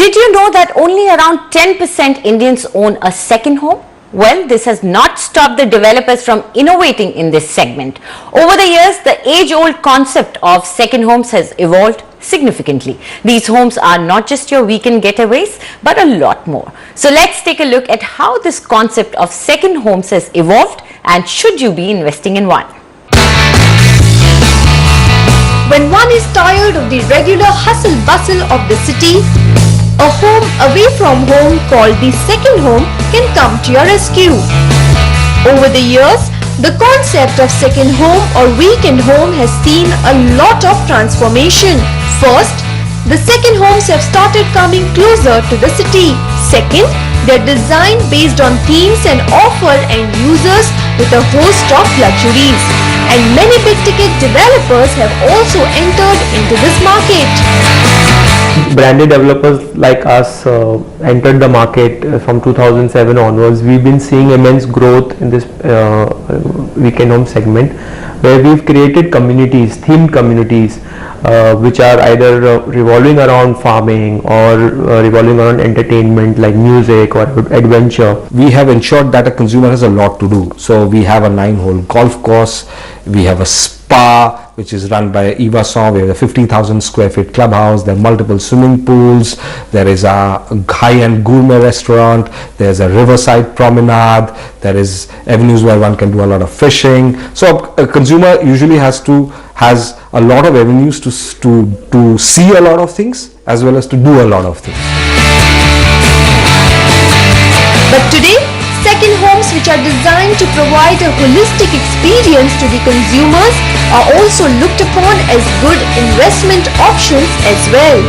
Did you know that only around 10% Indians own a second home? Well, this has not stopped the developers from innovating in this segment. Over the years, the age-old concept of second homes has evolved significantly. These homes are not just your weekend getaways, but a lot more. So let's take a look at how this concept of second homes has evolved, and should you be investing in one? When one is tired of the regular hustle-bustle of the city, a home away from home called the second home can come to your rescue. Over the years, the concept of second home or weekend home has seen a lot of transformation. First, the second homes have started coming closer to the city. Second, they are designed based on themes and offer end users with a host of luxuries. And many big-ticket developers have also entered into this market. Branded developers like us entered the market from 2007 onwards. We've been seeing immense growth in this weekend home segment, where we've created communities, themed communities, which are either revolving around farming or revolving around entertainment like music or adventure. We have ensured that a consumer has a lot to do. So we have a 9-hole golf course, we have a spa which is run by Evason, we have a 50,000 square feet clubhouse, there are multiple swimming pools, there is a high-end gourmet restaurant, there's a riverside promenade, there is avenues where one can do a lot of fishing. So a consumer usually has a lot of avenues to see a lot of things as well as to do a lot of things. But today, second homes, which are designed to provide a holistic experience to the consumers, are also looked upon as good investment options as well.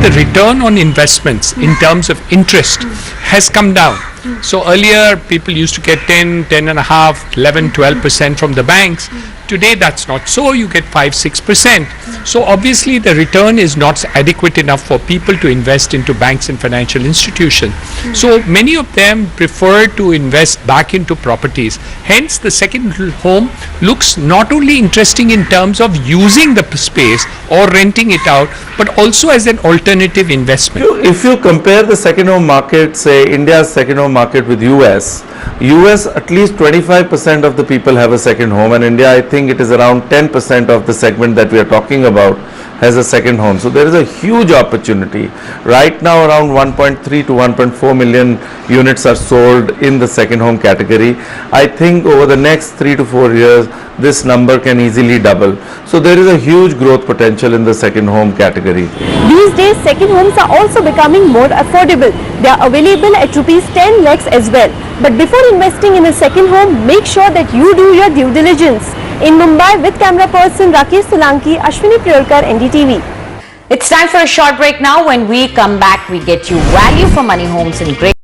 The return on investments in terms of interest has come down. So earlier people used to get 10, 10.5, 11, 12% from the banks. Today that's not so, you get 5-6%. So obviously the return is not adequate enough for people to invest into banks and financial institutions. So many of them prefer to invest back into properties. Hence the second home looks not only interesting in terms of using the space or renting it out, but also as an alternative investment. If you compare the second home market, say India's second home market with US at least 25% of the people have a second home, and India I think it is around 10% of the segment that we are talking about has a second home. So there is a huge opportunity. Right now around 1.3 to 1.4 million units are sold in the second home category. I think over the next 3 to 4 years this number can easily double. So there is a huge growth potential in the second home category. These days second homes are also becoming more affordable. They are available at rupees 10 lakhs as well. But before investing in a second home, make sure that you do your due diligence. In Mumbai, with camera person Rakesh Solanki, Ashwini Priyorkar, NDTV. It's time for a short break now. When we come back, we get you value for money homes in great